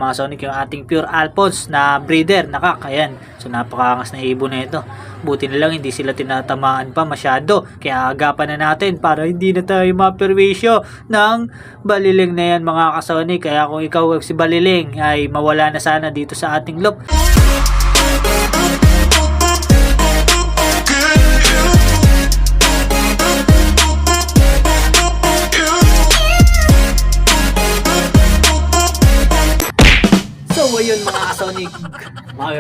mga Sonic yung ating Pure Alphonse na breeder, nakak, ayan. So napakaangas na ibon na ito. Buti na lang hindi sila tinatamaan pa masyado. Kaya agapan na natin para hindi na tayo maperwisyo ng baliling na yan mga ka-Sonic. Kaya kung ikaw si baliling ay mawala na sana dito sa ating loop. So ayun mga ka-Sonic,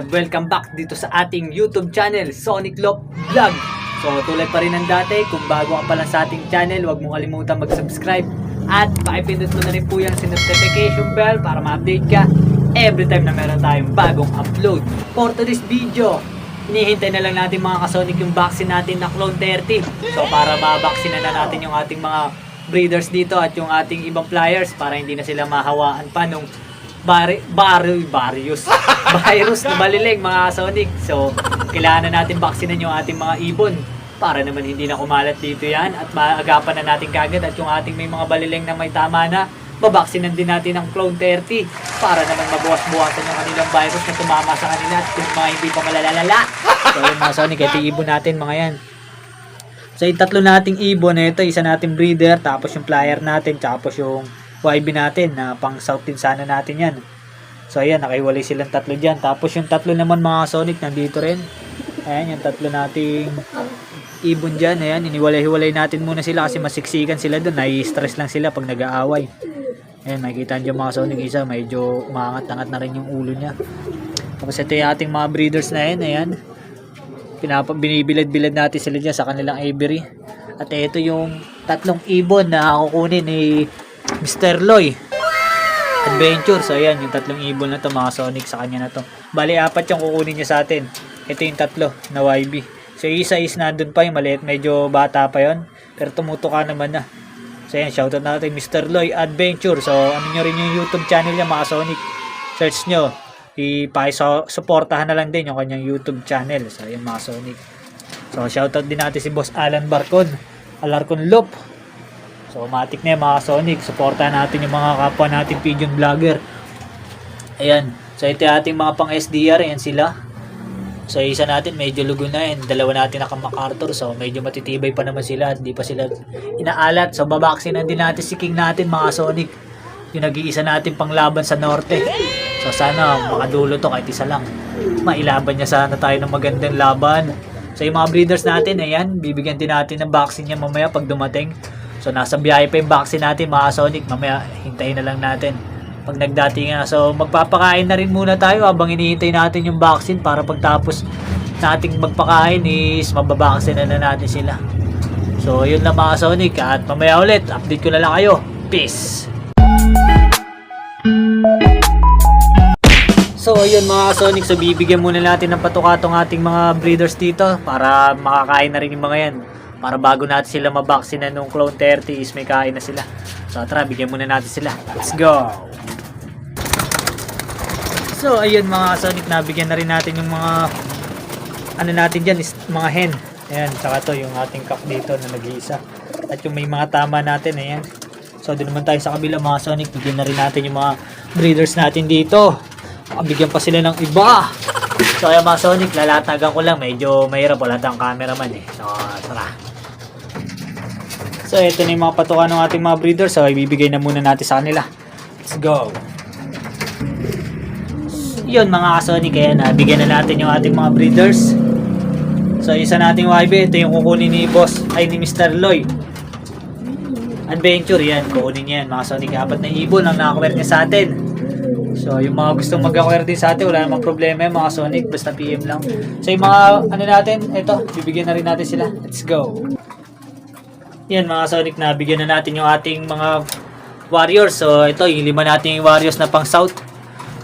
welcome back dito sa ating YouTube channel, Sonic Loop Vlog. So tulad pa rin ng dati, kung bago ka pa lang sa ating channel, huwag mong kalimutan mag-subscribe at pakipindot mo na rin po yung notification bell para ma-update ka every time na meron tayong bagong upload. For today's video, hinihintay na lang natin mga ka-Sonic yung vaccine natin na Clone 30. So para ma-vaccine na natin yung ating mga breeders dito at yung ating ibang flyers para hindi na sila mahawaan pa nung virus na baliling mga Sonic. So kailangan na natin vaksinan yung ating mga ibon para naman hindi na kumalat dito yan at maagapan na natin kagad at yung ating may mga baliling na may tama na, babaksinan din natin ang Clone 30 para naman mabuwas-buwasan yung kanilang virus na tumama sa kanila at yung mga hindi pa malalalala. So yung mga Sonic, ito yung ibon natin mga yan. So yung tatlo nating ibon na ito, isa nating breeder, tapos yung flyer natin, tapos yung YB natin na pang south din sana natin yan. So ayan, nakaiwalay silang tatlo dyan. Tapos yung tatlo naman mga Sonic nandito rin. Ayan yung tatlo nating ibon dyan. Ayan, iniwalay-hiwalay natin muna sila kasi masiksikan sila doon. Nai-stress lang sila pag nag-aaway. Ayan, makikita nyo mga Sonic, isa medyo umangat-angat na rin yung ulo niya. Tapos ito yung ating mga breeders na yan. Ayan, binibilad-bilad natin sila dyan sa kanilang aviary. At ito yung tatlong ibon na kukunin ni Mr. Loy Adventure. So ayan yung tatlong ibon na to mga Sonic, sa kanya na to. Bali apat yung kukunin niya sa atin. Ito yung tatlo na YB. So isa is nandun pa yung maliit, medyo bata pa yon, pero tumutuka naman na. So ayan, shoutout natin Mr. Loy Adventure. So ano nyo rin yung YouTube channel niya mga Sonic, search nyo, supportahan na lang din yung kanyang YouTube channel. So ayan mga Sonic. So shoutout din natin si Boss Alan Alarcon Loop. So matik na mga Sonic, supportahan natin yung mga kapwa natin pigeon vlogger. Ayan, so ito ating mga pang SDR, ayan sila. So isa natin medyo lugo na, and dalawa natin naka MacArthur, so medyo matitibay pa naman sila at di pa sila inaalat. So babaksinan din natin si King natin mga Sonic, yung nag-iisa natin pang laban sa norte. So sana makadulo to kahit isa lang, mailaban niya sana tayo ng magandang laban. So yung mga breeders natin, ayan, bibigyan din natin ng vaccine niya mamaya pag dumating. So nasa biyahe pa yung vaccine natin mga Sonic, mamaya hintayin na lang natin pag nagdating na. So magpapakain na rin muna tayo habang hinihintay natin yung vaccine para pagtapos nating magpakain is mababaksina na natin sila. So yun lang mga Sonic, at mamaya ulit update ko na lang kayo. Peace! So ayun mga Sonic, so bibigyan muna natin ng patuka tong ating mga breeders dito para makakain na rin yung mga yan. Para bago natin sila mabaksina nung Clone 30 is may kain na sila. So tara, bigyan muna natin sila. Let's go! So ayun mga Sonic, nabigyan na rin natin yung mga ano natin dyan is mga hen. Ayan, saka to yung ating cock dito na nag-iisa. At yung may mga tama natin, ayan. So doon naman tayo sa kabila mga Sonic, bigyan na rin natin yung mga breeders natin dito. Bigyan pa sila ng iba. So ayan mga Sonic, lalatagan ko lang, medyo mahirap, wala tayong cameraman eh. So tara. So ito na yung mga patuka ng ating mga breeders, so ibibigay na muna natin sa kanila. Let's go. Yun mga ka-Sonic, kaya nabigyan na natin yung ating mga breeders. So isa nating YB, ito yung kukunin ni Mr. Loy Adventure. Yan, kukunin niya yan mga Sonic. Apat na ibon ang nakakware niya sa atin. So yung mga gustong mag-acquire din sa atin, wala namang problema yung mga Sonic, basta PM lang. So yung mga ano natin, ito, bibigyan na rin natin sila. Let's go. Yan mga Sonic, nabigyan na natin yung ating mga warriors. So ito, yung lima nating warriors na pang south.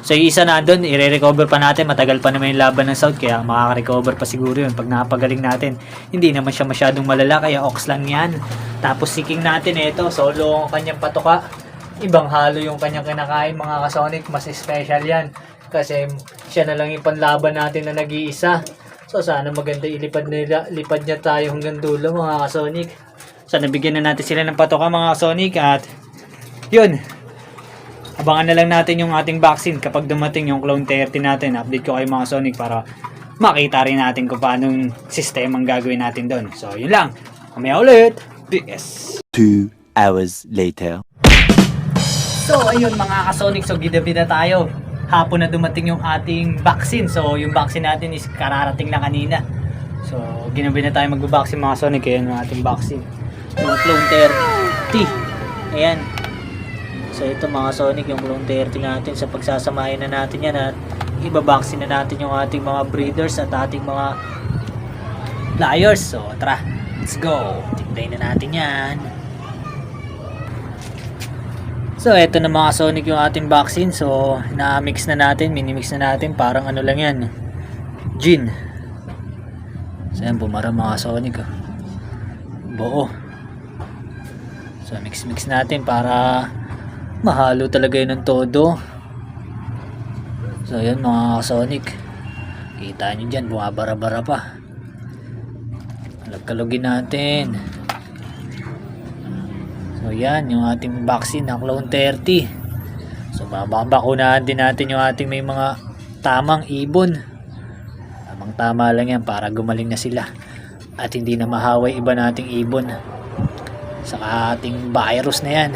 So yung isa na doon, i-recover pa natin. Matagal pa naman yung laban ng south, kaya makaka-recover pa siguro yun pag napagaling natin. Hindi naman siya masyadong malala, kaya ox lang yan. Tapos si King natin, ito, solo ang kanyang patuka. Ibang halo yung kanyang kinakain mga ka-Sonic, mas special yan. Kasi siya na lang yung panlaban natin na nag-iisa. So sana maganda ilipad niya tayo hanggang dulo mga ka-Sonic. So nabigyan na natin sila ng patoka mga Sonic, at yun, abangan na lang natin yung ating vaccine kapag dumating yung Clone 30 natin. Update ko kayo mga Sonic para makita rin natin kung paano yung sistema ang gagawin natin doon. So, yun lang. Mamaya ulit. PS. 2 hours later. So, ayun mga ka-Sonic. So, gidabi na tayo. Hapon na dumating yung ating vaccine. So, yung vaccine natin is kararating na kanina. So, ginabi na tayo mag-vaccine mga Sonic. Ayan yung ating vaccine. Yung Clone 30. Ayan. So, ito mga Sonic, yung Clone 30 natin. Sa pagsasamahin na natin yan at ibabaksin na natin yung ating mga breeders at ating mga liars. So, tara. Let's go. Tignan na natin yan. So, eto na mga Sonic yung ating vaccine. So, na-mix na natin. Minimix na natin. Parang ano lang yan. Gin. So, yan. Bumara mga Sonic. Oh. Buo. So, mix-mix natin para mahalo talaga yun ng todo. So, yan mga Sonic. Kita nyo dyan. Bumabara-bara pa. Kalugin natin. So yan yung ating vaccine na Clone 30. So babakunahan din natin yung ating may mga tamang ibon. Tamang tama lang yan para gumaling na sila at hindi na mahaway iba nating ibon sa ating virus na yan.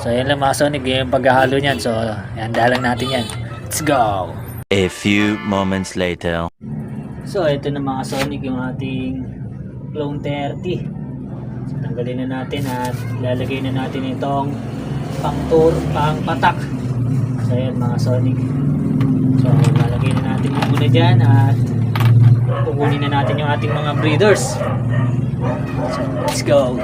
So yan lang mga Sonic yung paghahalo nyan. So yan dalang natin yan. Let's go. A few moments later. So, ito na mga Sonic yung ating Clone 30. So, tanggalin na natin at ilalagay na natin itong pang-patak. So, ayan mga Sonic. So, ilalagay na natin yung muna dyan at kukunin na natin yung ating mga breeders. So, let's go.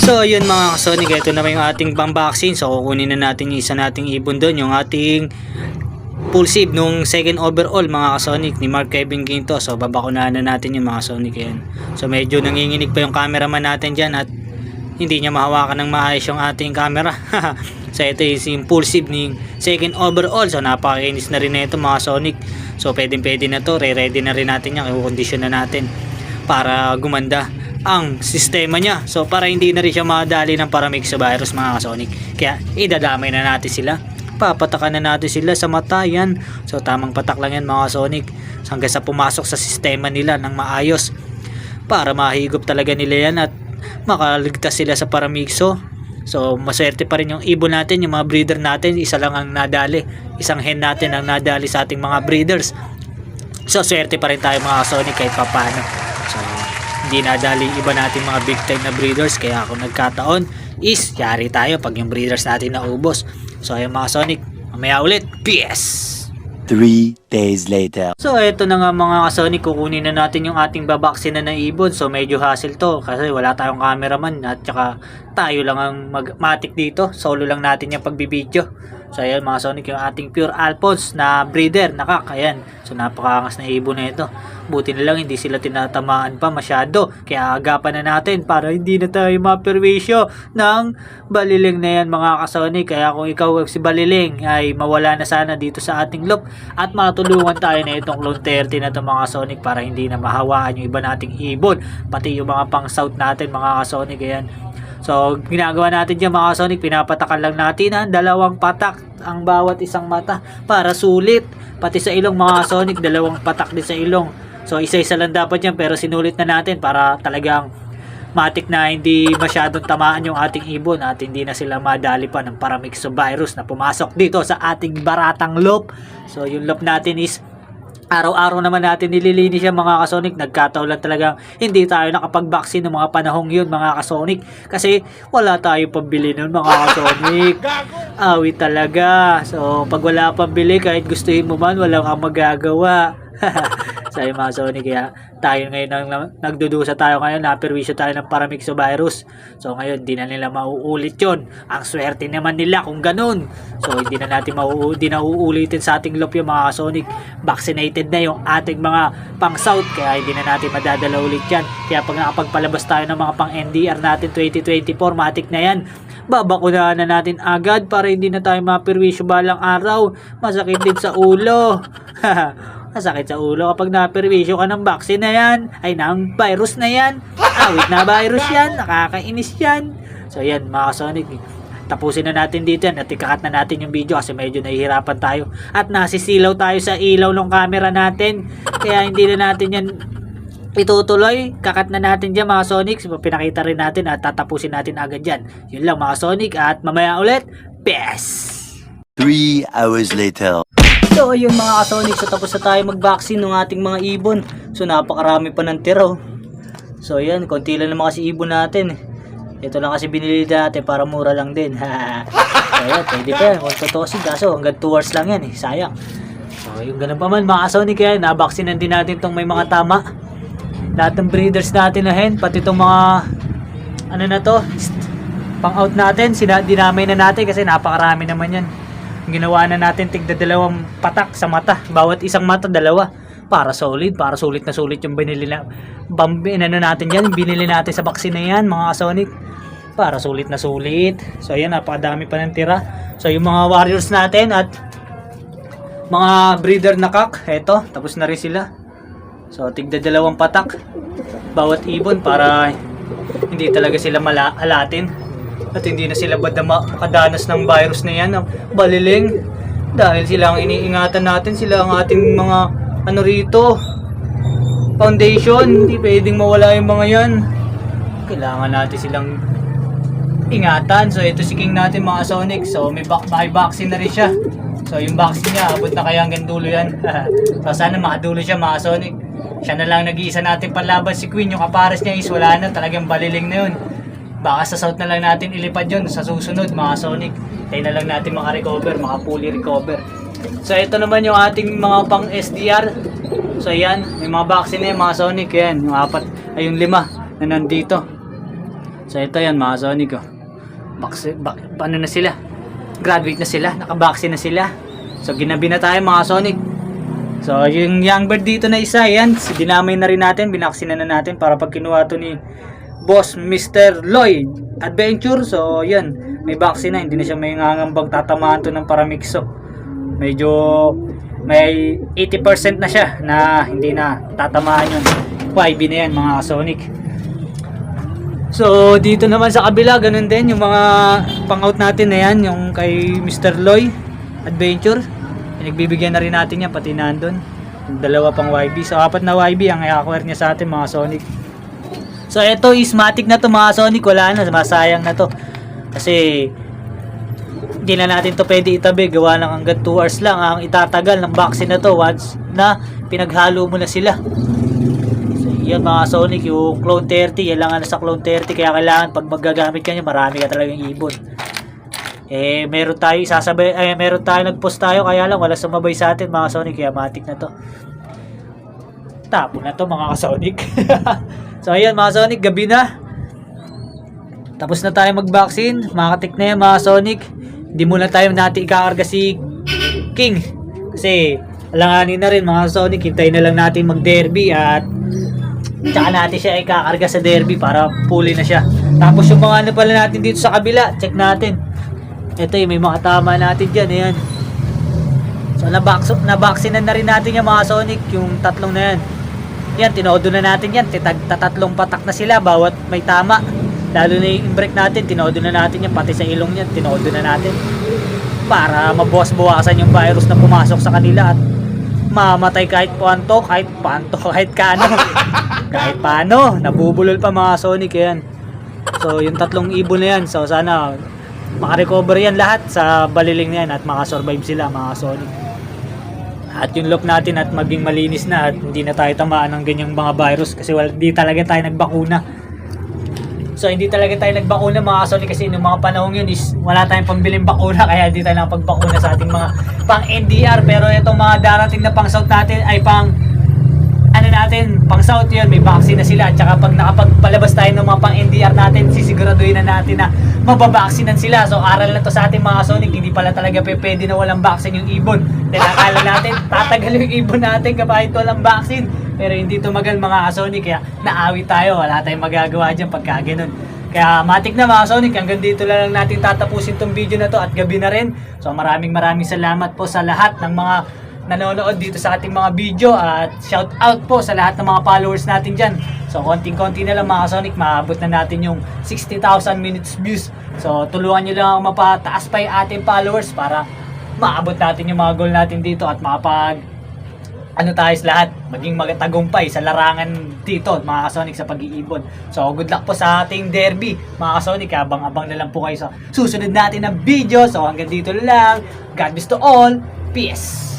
So ayun mga Sonic, ito naman yung ating pang-vaccine. So kukunin na natin yung isa nating ibon doon, yung ating full save nung second overall mga Sonic ni Mark Kevin Ginto. So babakunahan na natin yung mga Sonic yan. So medyo nanginginig pa yung cameraman natin dyan at hindi niya mahawakan ng maayos yung ating camera. So ito yung full save ni second overall. So napakainis na rin na ito mga Sonic. So pwede na to, re-ready na rin natin yan, i-condition na natin para gumanda ang sistema niya. So para hindi na rin siya madali ng paramyxovirus mga Sonic. Kaya idadamay na natin sila. Papatakan na natin sila sa mata yan. So tamang patak lang yan mga Sonic. Hanggang sa pumasok sa sistema nila ng maayos. Para mahigop talaga nila yan at makaligtas sila sa paramyxo. So maswerte pa rin yung ibon natin, yung mga breeder natin. Isa lang ang nadali. Isang hen natin ang nadali sa ating mga breeders. So swerte pa rin tayo mga Sonic kahit papano. So hindi nadali iba natin mga big time na breeders, kaya kung nagkataon is yari tayo pag yung breeders natin naubos. So ayun mga Sonic, mamaya ulit. PS. 3 days later. So eto na nga mga Sonic, kukunin na natin yung ating babaksin na ibon. So medyo hassle to kasi wala tayong cameraman at saka tayo lang ang magmatic dito. Solo lang natin yung pagbibideo. So ayan mga Sonic, yung ating pure Alphonse na breeder, nakak, ayan. So napakaangas na ibon na ito. Buti na lang hindi sila tinatamaan pa masyado. Kaya agapan na natin para hindi na tayo maperwisyo ng baliling na yan mga Sonic. Kaya kung ikaw si baliling ay mawala na sana dito sa ating loop at matulungan tayo na itong Clone 30 na ito mga Sonic para hindi na mahawaan yung iba nating ibon. Pati yung mga pang south natin mga Sonic, ayan. So, ginagawa natin dyan mga Sonic, pinapatakan lang natin ang dalawang patak ang bawat isang mata para sulit. Pati sa ilong mga Sonic, dalawang patak din sa ilong. So, isa-isa lang dapat yan pero sinulit na natin para talagang matik na hindi masyadong tamaan yung ating ibon at hindi na sila madali pa ng paramyxovirus na pumasok dito sa ating baratang loop. So, yung loop natin is araw-araw naman natin nililinis yan mga Sonic. Nagkataon lang talagang hindi tayo nakapag-vaccine ng mga panahong yun mga Sonic kasi wala tayo pambili nun mga Sonic. Awi talaga. So pag wala pambili kahit gustuhin mo man walang kang magagawa. Sa mga Sonic, kaya tayo ngayon nagdudusa tayo ngayon, naperwisyo tayo ng paramyxovirus. So ngayon hindi na nila mauulit yon. Ang swerte naman nila kung ganun. So hindi na natin uulitin sa ating loop yung mga Sonic. Vaccinated na yung ating mga pang south kaya hindi na natin madadala ulit yan. Kaya pag nakapagpalabas tayo ng mga pang NDR natin 2024 matik na yan, babakunahan na natin agad para hindi na tayo maperwisyo balang araw. Masakit din sa ulo. Masakit sa ulo kapag naperwisyo ka ng vaccine na yan, ay ng virus na yan. Awit na virus yan, nakakainis yan. So yan mga Sonic, tapusin na natin dito yan at ikakat na natin yung video kasi medyo nahihirapan tayo. At nasisilaw tayo sa ilaw ng camera natin. Kaya hindi na natin yan itutuloy. Kakat na natin dyan mga Sonic. Pinakita rin natin at tatapusin natin agad dyan. Yun lang mga Sonic at mamaya ulit. Peace! 3 hours later. So ayun mga ka-Sonic, so tapos na tayo mag-vaccine ng ating mga ibon. So napakarami pa ng tira. So ayan, konti lang naman kasi ibon natin. Ito lang kasi binili natin para mura lang din. So ayan, pwede pa yan. Kung tutusin, kaso hanggang 2 hours lang yan sayang. So yung ganun pa man mga ka-Sonic, kaya nabaksinan din natin tong may mga tama. Lahat ng breeders natin na hen, pati itong mga ano na to, pang out natin, dinamay na natin kasi napakarami naman yan. Ginawa na natin tigda 2 patak sa mata, bawat isang mata 2 para solid, para sulit na sulit yung binili na natin yan, binili natin sa vaccine na yan mga Sonic, para sulit na sulit. So ayan, napakadami pa ng tira. So yung mga warriors natin at mga breeder na kak, eto, tapos na rin sila. So tigda 2 patak bawat ibon para hindi talaga sila halatin. At hindi na sila makadanas ng virus na yan, baliling. Dahil sila ang iniingatan natin, sila ang ating mga ano rito, foundation. Hindi pwedeng mawala yung mga yan. Kailangan natin silang ingatan. So ito si King natin mga Sonic. So may vaccine na rin siya. So yung vaccine niya, abot na kaya hanggang dulo yan. So sana makadulo siya mga Sonic. Siya na lang nag-iisa natin panlaban. Si Queen, yung kapares niya is wala na, talagang baliling na yun. Baka sa south na lang natin ilipad yun sa susunod mga Sonic. Tayo na lang natin maka-recover, maka-fully recover. So ito naman yung ating mga pang SDR. So ayan, may mga vaccine na yan mga Sonic. Ayan, yung 4, ay yung 5 na nandito. So ito yan mga Sonic. Paano na sila? Graduate na sila, naka-vaccine na sila. So ginabi na tayo mga Sonic. So yung young bird dito na isa, yan, dinamay na rin natin, binaksina na natin para pag kinuha to ni Boss Mr. Lloyd Adventure. So yan, may vaccine na, hindi na siya may ngangambang tatamaan to ng paramixo. Medyo may 80% na siya na hindi na tatamaan yun. YB na yan mga Sonic. So dito naman sa kabila, ganun din yung mga pang-out natin na yan, yung kay Mr. Lloyd Adventure. Pinagbibigyan na rin natin yan, pati nandun yung 2 pang YB. So 4 na YB ang i-acquire niya sa atin mga Sonic. So ito is matic na to mga Sonic, wala na, masayang na to. Kasi hindi na natin to pwede itabi, gawa lang hanggang 2 hours lang ang itatagal ng vaccine na to once na pinaghalo mo na sila. So yan mga Sonic, yung Clone 30, yan lang ano sa Clone 30, kaya kailangan pag magagamit ka niya, marami ka talagang ibon. Meron tayo isasabay, meron tayo nag-post tayo, kaya lang wala sumabay sa atin mga Sonic, kaya matic na to. Tapo na to mga Sonic. So ayan mga Sonic, gabi na. Tapos na tayo mag-vaccine. Makatik na yan mga Sonic. Hindi muna tayo natin ikakarga si King. Kasi alanganin na rin mga Sonic. Hintayin na lang natin mag-derby at tsaka natin siya ikakarga sa derby para puli na siya. Tapos yung mga ano pala natin dito sa kabila, check natin. Ito yung may mga tama natin dyan. Ayan. So na-vaccinean na rin natin yung mga Sonic. Yung 3 na yan. Yan, tinodo na natin yan. 3 patak na sila bawat may tama. Lalo na yung break natin, tinodo na natin yan. Pati sa ilong yan, tinodo na natin. Para mabawas-bawasan yung virus na pumasok sa kanila at mamatay kahit paano, kahit kano. Kahit paano, nabubulol pa mga Sonic yan. So yung 3 ibon na yan, so sana makarecover yan lahat sa baliling na yan at makasurvive sila mga Sonic. At yung look natin at maging malinis na at hindi na tayo tamaan ng ganyang mga virus kasi hindi talaga tayo nagbakuna. So hindi talaga tayo nagbakuna mga Sonic kasi nung mga panahon yun is wala tayong pambiling bakuna kaya hindi tayo nakapagbakuna sa ating mga pang NDR. Pero itong mga darating na pang South natin ay pang ano natin, pang South yun, may vaccine na sila. At saka pag nakapagpalabas tayo ng mga pang NDR natin, sisiguraduhin na natin na mababaksinan sila. So aral na to sa ating mga Sonic, hindi pala talaga pwede na walang vaccine yung ibon. Dahil akala natin, tatagal yung ibon natin kapag walang vaccine. Pero hindi tumagal mga Sonic, kaya naawi tayo. Wala tayong magagawa dyan pagka ganun. Kaya matik na mga Sonic, hanggang dito lang natin tatapusin tong video na to at gabi na rin. So maraming salamat po sa lahat ng mga nanonood dito sa ating mga video at shout out po sa lahat ng mga followers natin dyan. So konting-konti na lang mga Sonic, maabot na natin yung 60,000 minutes views. So tulungan nyo lang mapataas pa yung ating followers para maabot natin yung mga goal natin dito at makapag tayo sa lahat, maging magtagumpay sa larangan dito mga Sonic sa pag-iibon. So good luck po sa ating derby mga Sonic, abang-abang na lang po kayo sa susunod natin na video. So hanggang dito lang, God bless to all, peace.